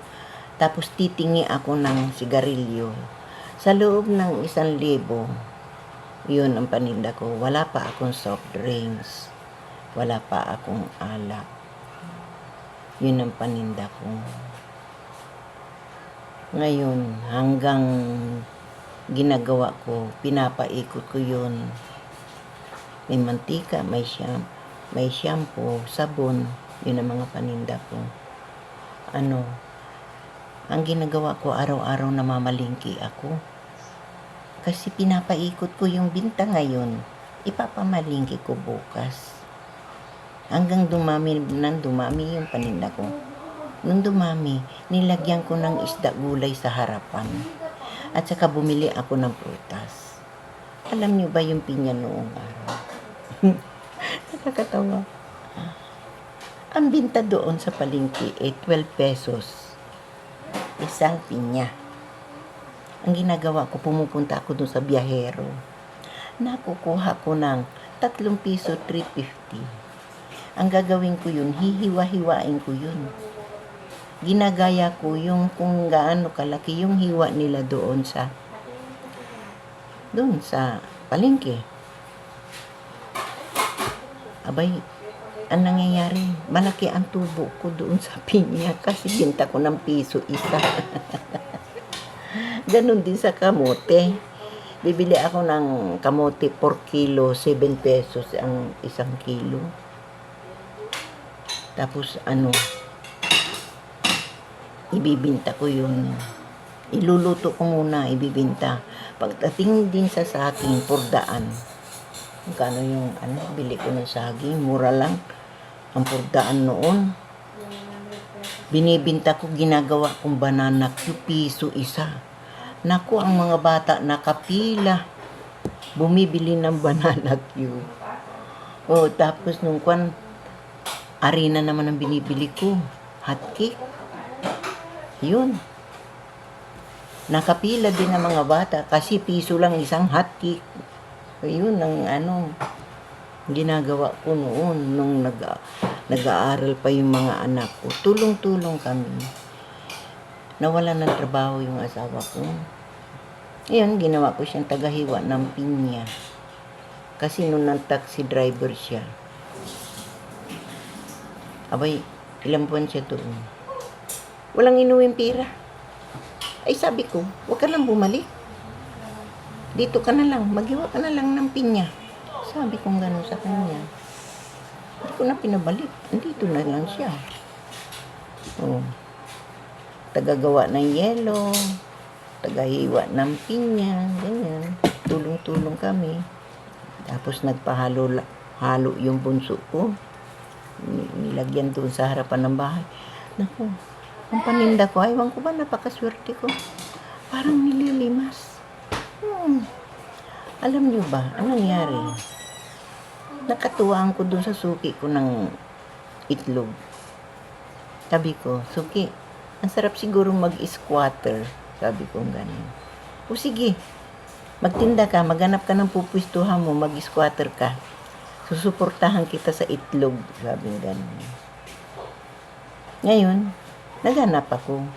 Tapos titingi ako ng sigarilyo. Sa loob ng 1,000, yun ang paninda ko. Wala pa akong soft drinks. Wala pa akong alak. Yun ang paninda ko. Ngayon, hanggang ginagawa ko, pinapaikot ko yun. May mantika, may shampoo, sabon. Yun ang mga paninda ko. Ang ginagawa ko, araw-araw namamalingki ako. Kasi pinapaikot ko yung binta ngayon. Ipapamalingki ko bukas. Hanggang dumami yung paninda ko. Nung dumami, nilagyan ko ng isda gulay sa harapan. At saka bumili ako ng prutas. Alam niyo ba yung pinya noong araw? Nakakatawa. Ang binta doon sa palengke ay 12 pesos. Isang pinya. Ang ginagawa ko, pumupunta ako doon sa biyahero. Nakukuha ko ng 3 piso, 3.50. Ang gagawin ko yun, hihiwa-hiwain ko yun. Ginagaya ko yung kung gaano kalaki yung hiwa nila doon sa palengke. Abay, ang nangyayari, malaki ang tubo ko doon sa pinya kasi binta ko ng piso isa. Ganon din sa kamote. Bibili ako ng kamote 4 kilo, 7 pesos ang 1 kilo. Tapos ibibinta ko yun. Iluluto ko muna, ibibinta. Pagdating din sa saging, 400. Magkano yung bili ko ng saging? Mura lang. Ang 400 noon. Binibinta ko, ginagawa kong banana cue, piso isa. Naku, ang mga bata nakapila. Bumibili ng banana cue. Tapos nung arena naman ang binibili ko. Hot cake. Yun. Nakapila din ang mga bata kasi piso lang isang hot cake. Yun ang ginagawa ko noon nung nag-aaral pa yung mga anak ko. Tulong-tulong kami. Nawalan ng trabaho yung asawa ko. Ayun, ginawa ko siyang tagahiwa ng pinya. Kasi nung taxi driver siya. Abay, ilang buwan siya doon. Walang inuwing pera. Ay sabi ko, huwag ka lang bumalik. Dito ka na lang, maghiwa ka na lang ng pinya. Sabi kong gano'n sa kanya. Hindi ko na pinabalik. Andito na lang siya. Tagagawa ng yelo, tagahiwa ng pinya, ganyan. Tulong-tulong kami. Tapos nagpahalo yung bunso ko. Nilagyan doon sa harapan ng bahay. Naku, ang paninda ko, aywan ko ba, napakaswerte ko. Parang nililimas. Alam niyo ba, anong nangyari? Nakatuwaan ko doon sa suki ko ng itlog. Sabi ko, suki, ang sarap siguro mag-squatter. Sabi ko ganun. O sige, magtinda ka, maghanap ka ng pupwistuhan mo, mag-squatter ka. Susuportahan kita sa itlog. Sabi ganun. Ngayon, naghanap ako.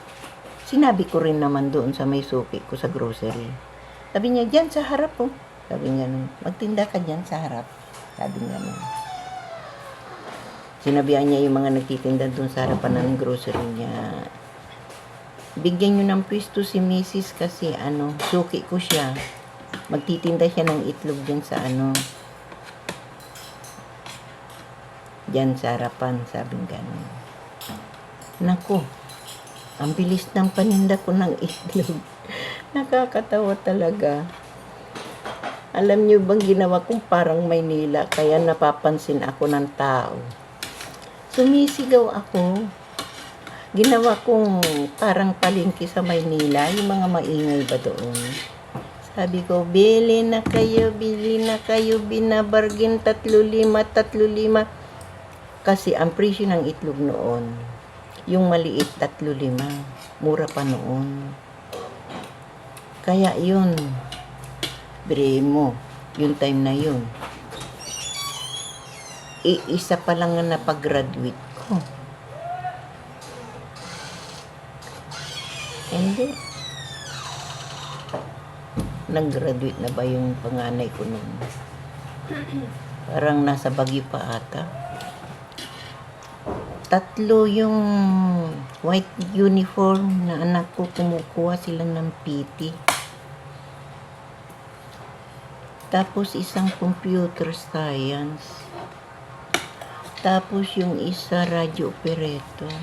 Sinabi ko rin naman doon sa may suki ko sa grocery. Sabi niya, dyan sa harap po. Sabi nga nun, magtinda ka dyan sa harap. Sabi nga nun. Sinabihan niya yung mga nagtitinda doon sa harapan ng grocery niya. Bigyan nyo ng pwesto si Mrs. kasi suki ko siya. Magtitinda siya ng itlog dyan sa dyan sa harapan, sabi gano'n. Nako, ang bilis ng paninda ko ng itlog. Nakakatawa talaga. Alam niyo bang ginawa kong parang Maynila, kaya napapansin ako ng tao. Sumisigaw ako. Ginawa kong parang palengke sa Maynila, yung mga maingay ba doon. Sabi ko, bili na kayo, binabargain 3.5. Kasi ang presyo ng itlog noon, yung maliit 3.5, mura pa noon. Kaya yun, bire mo, yung time na yun. Isa pa lang nga napag-graduate ko. Hindi. Nag-graduate na ba yung panganay ko noon? Parang nasa Baguio pa ata. 3 yung white uniform na anak ko, kumukuha sila ng PT. Tapos isang computer science. Tapos yung isa radio operator.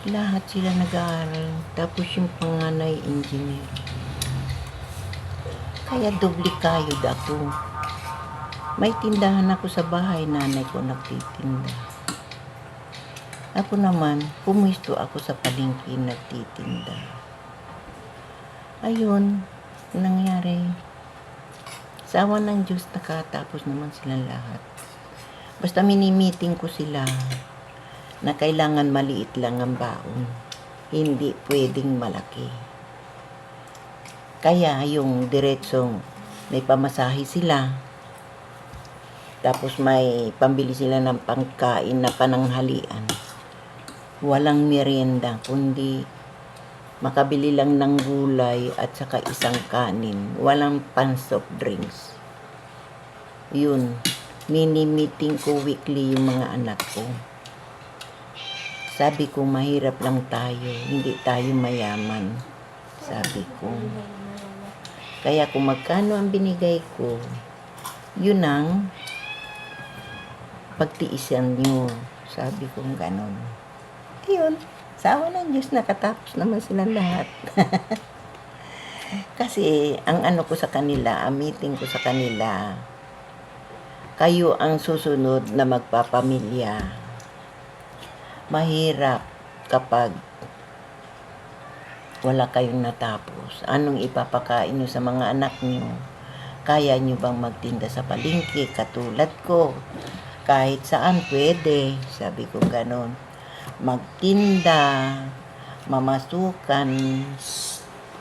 Lahat sila nag-aaral. Tapos yung panganay engineer. Kaya doble kayod ako. May tindahan ako sa bahay, nanay ko nagtitinda. Ako naman, pumuisto ako sa palengke nagtitinda. Ayun, nangyari. Sa awa ng Diyos, nakatapos naman silang lahat. Basta mini-meeting ko sila na kailangan maliit lang ang baon. Hindi pwedeng malaki. Kaya yung diretsong may pamasahe sila. Tapos may pambili sila ng pangkain na pananghalian. Walang merienda, kundi makabili lang ng gulay at saka isang kanin. Walang pan-soft drinks. Yun, mini-meeting ko weekly yung mga anak ko. Sabi ko, mahirap lang tayo, hindi tayo mayaman. Sabi ko. Kaya kung magkano ang binigay ko, yun ang pagtiisan nyo. Sabi ko ganon. Ayun. Sa awa ng Diyos, nakatapos naman silang lahat. Kasi, ang ko sa kanila, ang meeting ko sa kanila, kayo ang susunod na magpapamilya. Mahirap kapag wala kayong natapos. Anong ipapakain nyo sa mga anak nyo? Kaya nyo bang magtinda sa palengke katulad ko? Kahit saan pwede. Sabi ko ganon. Magtinda, mamasukan,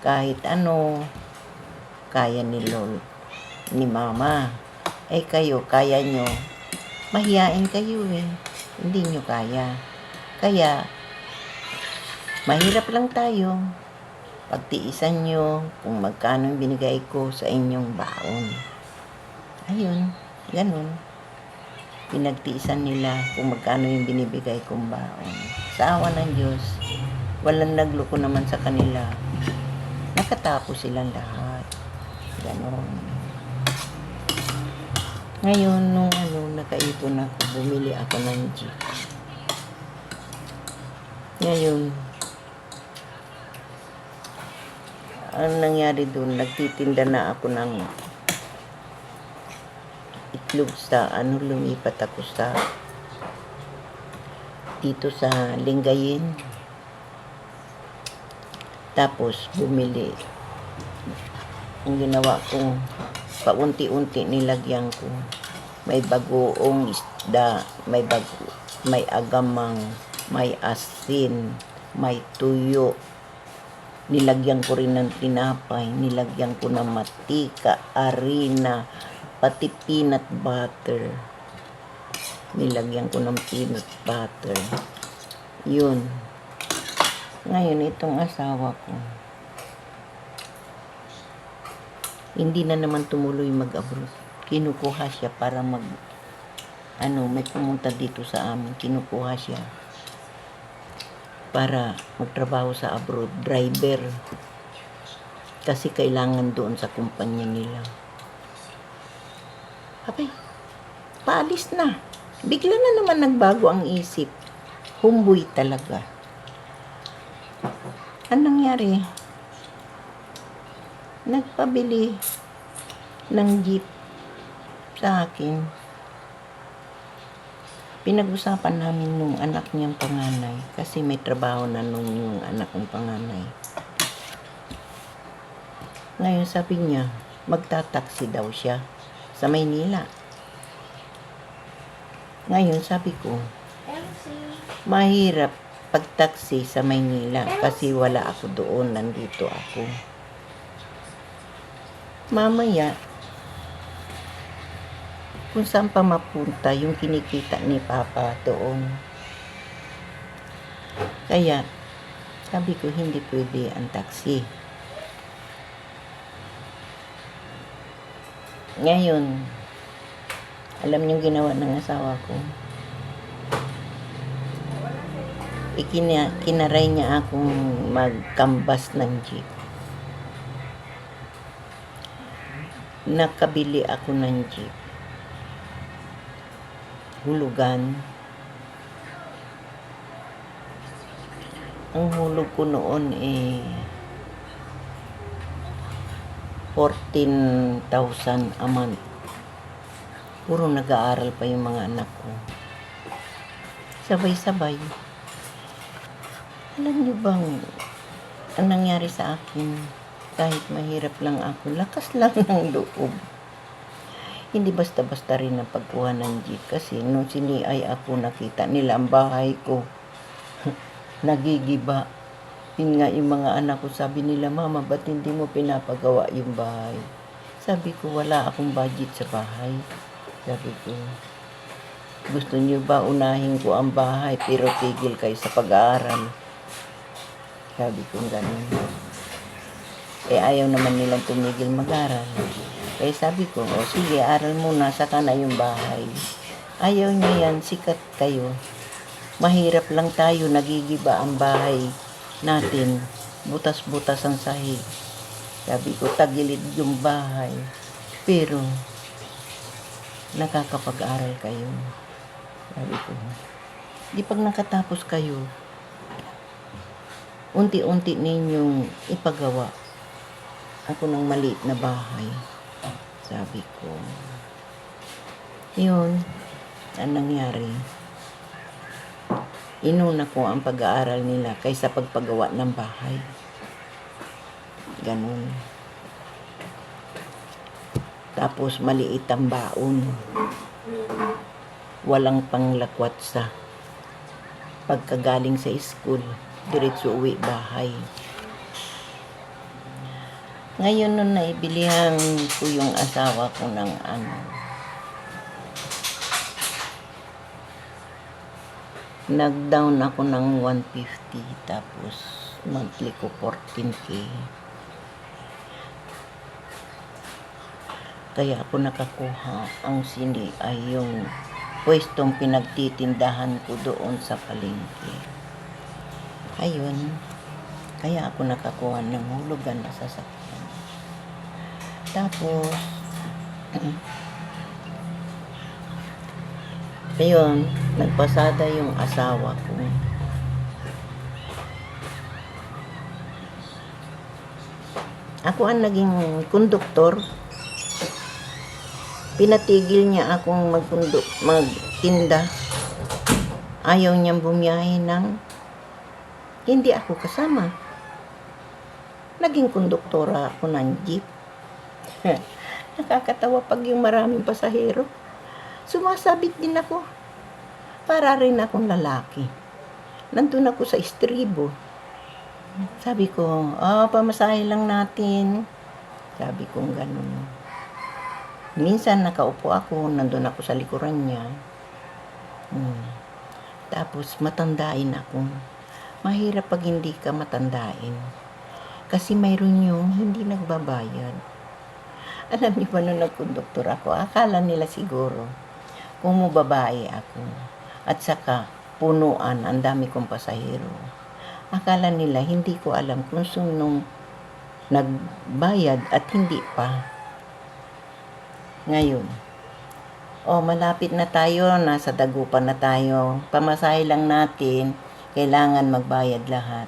kahit ano, kaya ni Lord, ni Mama. Kayo, kaya nyo. Mahiyain kayo Hindi nyo kaya. Kaya, mahirap lang tayo. Pagtiisan nyo kung magkano binigay ko sa inyong baon. Ayun, ganun. Pinagtiisan nila kung magkano yung binibigay kong baon. Sa awa ng Diyos, walang nagloko naman sa kanila. Nakatapos silang lahat. Ganon. Ngayon, nung nakaipon ako, bumili ako ng jeep. Ngayon, ang nangyari doon, nagtitinda na ako ng itlog sa lumipat ako sa dito sa Lingayen. Tapos bumili. Ang ginawa ko, paunti-unti nilagyan ko. May bagoong isda, may agamang, may asin, may tuyo. Nilagyan ko rin ng tinapay, nilagyan ko ng matika, harina, pati peanut butter. Nilagyan ko ng peanut butter. Yun. Ngayon, itong asawa ko, hindi na naman tumuloy mag-abroad. Kinukuha siya para may pumunta dito sa amin. Kinukuha siya para magtrabaho sa abroad. Driver. Kasi kailangan doon sa kumpanya nila. Abay, paalis na. Bigla na naman nagbago ang isip. Humboy talaga. Anong nangyari? Nagpabili ng jeep sa akin. Pinag-usapan namin nung anak niyang panganay kasi may trabaho na nun yung anak kong panganay. Ngayon sabi niya, magtataksi daw siya sa Maynila. Ngayon sabi ko, mahirap pagtaksi sa Maynila kasi wala ako doon, nandito ako. Mamaya, kung saan pa mapunta yung kinikita ni Papa doon. Kaya, sabi ko hindi pwede ang taxi. Ngayon, alam niyo ginawa ng asawa ko? Kinaray niya akong magkambas ng jeep. Nakabili ako ng jeep. Hulugan. Ang hulog ko noon 14,000 a month. Puro nag-aaral pa yung mga anak ko. Sabay-sabay. Alam niyo bang ang nangyari sa akin? Kahit mahirap lang ako, lakas lang ng loob. Hindi basta-basta rin ang pagkuha ng jeep kasi nung siniay ako, nakita nila ang bahay ko. Nagigiba. Yun nga yung mga anak ko, sabi nila, Mama, ba't hindi mo pinapagawa yung bahay? Sabi ko, wala akong budget sa bahay. Sabi ko, gusto niyo ba unahin ko ang bahay pero tigil kayo sa pag-aaral? Sabi ko ganun. Ayaw naman nilang tumigil mag-aral. Kaya sabi ko, sige, aral muna, saka na yung bahay. Ayaw niyo yan, sikat kayo. Mahirap lang tayo, nagigiba ang bahay natin. Butas-butas ang sahig. Sabi ko, tagilid yung bahay. Pero, nakakapag-aral kayo. Sabi ko, di pag nakatapos kayo, unti-unti ninyong ipagawa ako ng maliit na bahay. Sabi ko, yun, ang nangyari. Inuna ko ang pag-aaral nila kaysa pagpagawa ng bahay. Ganun. Tapos maliit ang baon. Walang panglakwat sa pagkagaling sa school. Diretso uwi bahay. Ngayon nun naibilihan ko yung asawa ko ng nag-down ako ng 150 tapos monthly ko 14K. Kaya ako nakakuha ang sini ay yung pwestong pinagtitindahan ko doon sa palengke. Ayun, kaya ako nakakuha ng hulugan na sasakyan. Tapos, ayun, nagpasada yung asawa ko. Ako ang naging konduktor. Pinatigil niya akong magtinda. Ayaw niyang bumiyahe ng hindi ako kasama. Naging konduktora ako ng jeep. Nakakatawa pag yung maraming pasahero. Sumasabit din ako. Para rin akong lalaki. Nandun ako sa istribo. Sabi ko, pamasahe lang natin. Sabi ko ganun. Minsan nakaupo ako, nandun ako sa likuran niya. Tapos matandain ako. Mahirap pag hindi ka matandain. Kasi mayroon yung hindi nagbabayad. Alam niyo ba nung nagkonduktor ako, akala nila siguro kung babae ako. At saka punuan, ang dami kong pasahero. Akala nila hindi ko alam kung sinong nagbayad at hindi pa. Ngayon, malapit na tayo, nasa Dagupan na tayo. Pamasahe lang natin, kailangan magbayad lahat.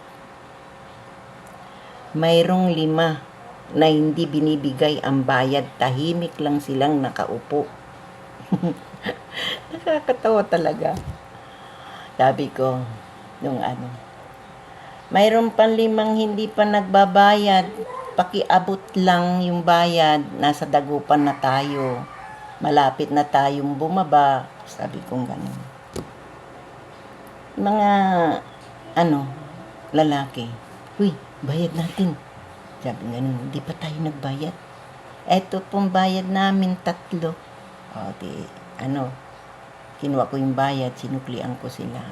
Mayroong 5 na hindi binibigay ang bayad, tahimik lang silang nakaupo. Nakakatawa talaga. Sabi ko, mayroon pang 5 hindi pa nagbabayad, pakiabot lang yung bayad, nasa Dagupan na tayo. Malapit na tayong bumaba, sabi kong gano'n. Mga, lalaki, huy, bayad natin. Sabi gano'n, hindi pa tayo nagbayad. Eto pong bayad namin 3. Kinuha ko yung bayad, sinuklian ko sila.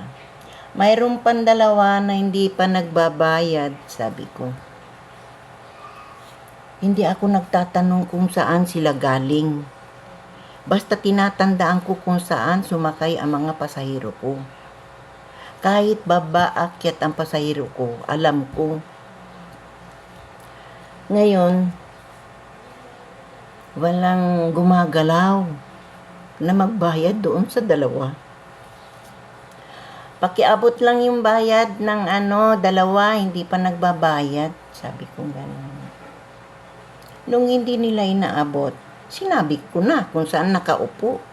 Mayroon pang 2 na hindi pa nagbabayad, sabi ko. Hindi ako nagtatanong kung saan sila galing. Basta tinatandaan ko kung saan sumakay ang mga pasahero ko. Kahit baba, akyat ang pasahero ko, alam ko. Ngayon, walang gumagalaw na magbayad doon sa 2. Pakiabot lang yung bayad ng 2, hindi pa nagbabayad. Sabi ko gano'n. Nung hindi nila inaabot, sinabi ko na kung saan nakaupo.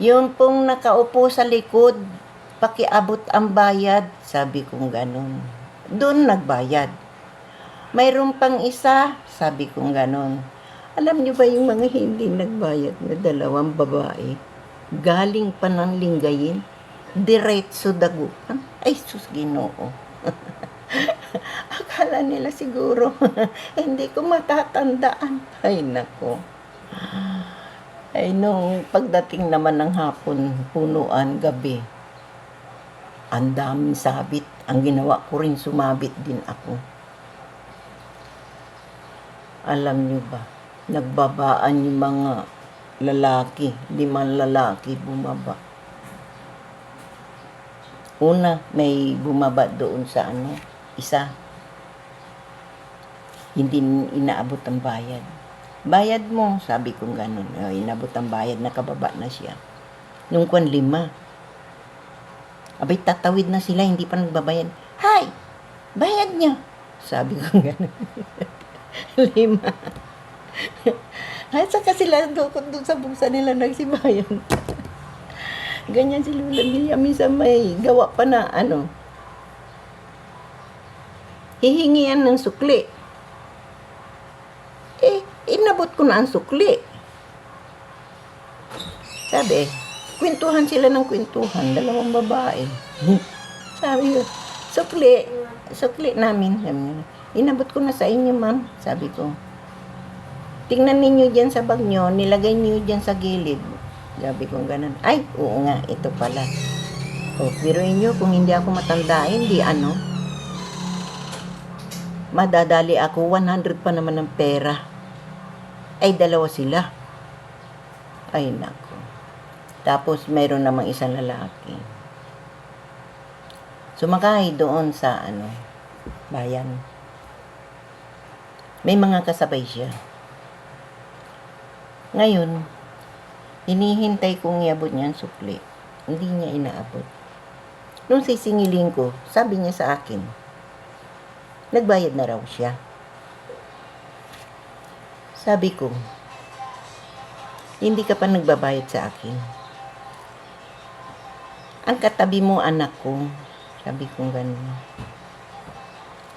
Yung pong nakaupo sa likod, pakiabot ang bayad. Sabi kong ganun. Doon nagbayad. Mayroon pang isa, sabi kong ganun. Alam niyo ba yung mga hindi nagbayad na 2 babae? Galing pa ng Lingayen, diretso Dagupan. Ay, sus Ginoo. Akala nila siguro, hindi ko matatandaan. Ay, nako. Ay, nung pagdating naman ng hapon, punuan, gabi, ang daming sabit. Ang ginawa ko rin, sumabit din ako. Alam niyo ba, nagbabaan yung mga lalaki, 5 lalaki bumaba. Una, may bumaba doon sa isa. Hindi inaabot ang bayad. Bayad mo, sabi kong ganun. Inabot ang bayad, nakababa na siya. Nung 5. Abay, tatawid na sila, hindi pa nagbabayad. Hay! Bayad niya! Sabi kong ganun. 5. At saka sila doon sa bulsa nila nagsibayan. Ganyan si Lula Milla. Minsan may gawa pa na hihingian ng sukli. Inabot ko na ang sukli. Sabi, kwentuhan sila ng kwentuhan. 2 babae. Sabi ko, sukli namin. Inabot ko na sa inyo, ma'am. Sabi ko, tingnan ninyo dyan sa bag nyo, nilagay niyo dyan sa gilid. Sabi ko ganun. Ay, oo nga, ito pala. Biruin nyo, kung hindi ako matandain, madadali ako, 100 pa naman ng pera. Ay, 2 sila. Ay, nako. Tapos, mayroon namang isang lalaki. Sumakay doon sa, bayan. May mga kasabay siya. Ngayon, hinihintay kong iabot niya ang sukli. Hindi niya inaabot. Nung sisingilin ko, sabi niya sa akin, nagbayad na raw siya. Sabi ko, hindi ka pa nagbabayad sa akin. Ang katabi mo, anak ko. Sabi ko ganun.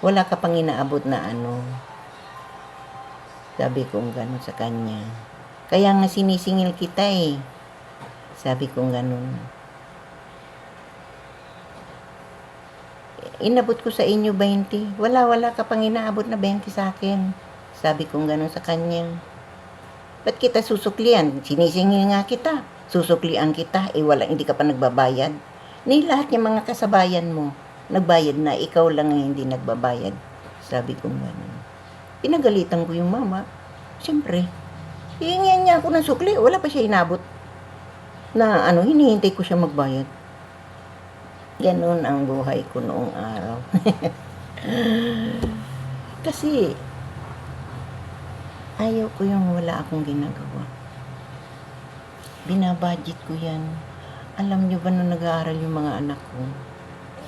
Wala ka pang inaabot na Sabi ko ganun sa kanya. Kaya nga sinisingil kita eh. Sabi ko ganun. Inabot ko sa inyo 20. Wala ka pang inaabot na 20 sa akin. Sabi ko ganun sa kanya. Ba't kita susuklian? Sinisingil nga kita. Susuklian kita. Hindi ka pa nagbabayad. Ni lahat yung mga kasabayan mo. nagbayad na, ikaw lang ang hindi nagbabayad. Sabi ko gano'n. Pinagalitan ko yung mama. Siyempre, hihingihan niya ako ng sukli. Wala pa siya inabot. Na hinihintay ko siya magbayad. Ganon ang buhay ko noong araw. Kasi, ayaw ko yung wala akong ginagawa. Binabudget ko yan. Alam nyo ba nung nag-aaral yung mga anak ko?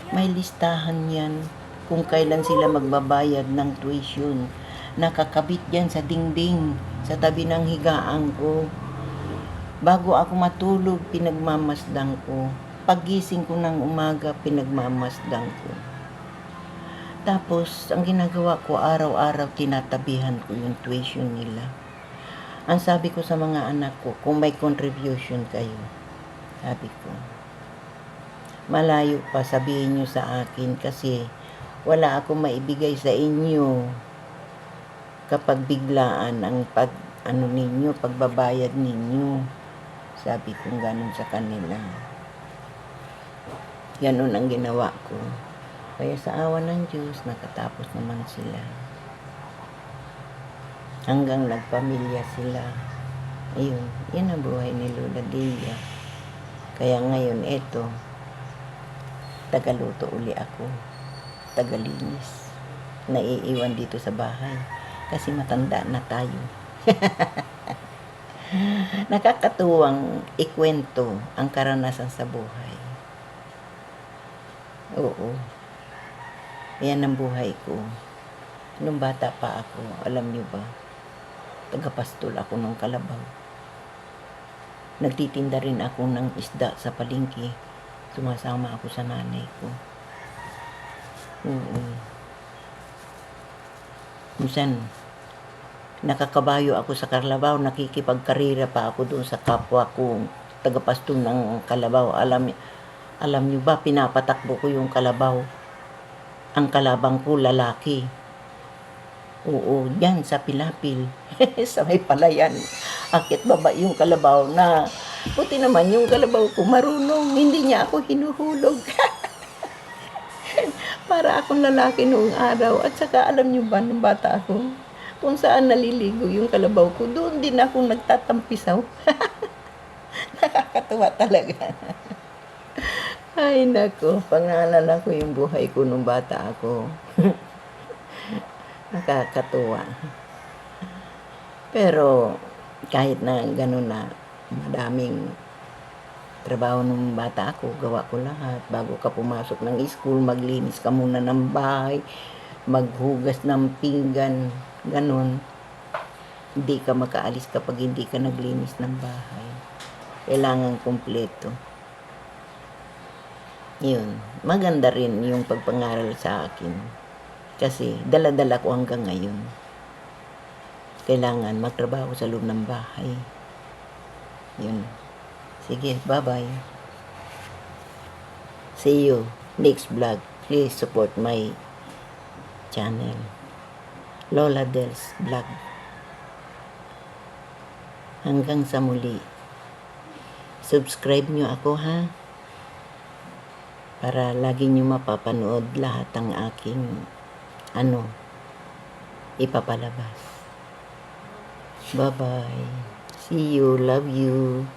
May listahan yan kung kailan sila magbabayad ng tuition. Nakakabit yan sa dingding, sa tabi ng higaan ko. Bago ako matulog, pinagmamasdang ko. Paggising ko ng umaga, pinagmamasdang ko. Tapos, ang ginagawa ko, araw-araw tinatabihan ko yung tuition nila. Ang sabi ko sa mga anak ko, kung may contribution kayo, sabi ko, malayo pa, sabihin nyo sa akin kasi wala akong maibigay sa inyo kapag biglaan ang pagbabayad ninyo. Sabi ko ganun sa kanila. Ganun ang ginawa ko. Kaya sa awa ng Diyos, nakatapos naman sila. Hanggang nagpamilya sila. Ayun, yan ang buhay ni Lola Dia. Kaya ngayon, eto, tagaluto uli ako. Tagalinis. Naiiwan dito sa bahay. Kasi matanda na tayo. Nakakatuwang ikwento ang karanasan sa buhay. Oo. Yan ang buhay ko. Nung bata pa ako, alam niyo ba, tagapastol ako ng kalabaw. Nagtitinda rin ako ng isda sa palengke. Sumasama ako sa nanay ko. Oo. Minsan, nakakabayo ako sa kalabaw, nakikipagkarira pa ako doon sa kapwa ko, tagapastol ng kalabaw. Alam niyo ba, pinapatakbo ko yung kalabaw. Ang kalabang ko, lalaki. Oo, yan sa Pilapil. Sa may palayan. Akit baba yung kalabaw na, buti naman yung kalabaw ko marunong. Hindi niya ako hinuhulog. Para akong lalaki noong araw. At saka alam niyo ba, nung bata ako, kung saan naliligo yung kalabaw ko, doon din ako nagtatampisaw. Nakakatuwa talaga. Ay nako, pangaalala ko yung buhay ko nung bata ako. Nakakatuwa. Pero kahit na gano'n na madaming trabaho nung bata ako, gawa ko lahat. Bago ka pumasok ng school, maglinis ka muna ng bahay, maghugas ng pinggan, gano'n. Hindi ka makaalis kapag hindi ka naglinis ng bahay. Kailangan kumpleto. Yun, maganda rin yung pagpangaral sa akin. Kasi dala-dala ko hanggang ngayon. Kailangan magtrabaho sa loob ng bahay. Yun. Sige, bye-bye. See you next vlog. Please support my channel. Lola Del's Vlog. Hanggang sa muli. Subscribe nyo ako ha. Para lagi nyo mapapanood lahat ng aking ipapalabas. Bye-bye. See you. Love you.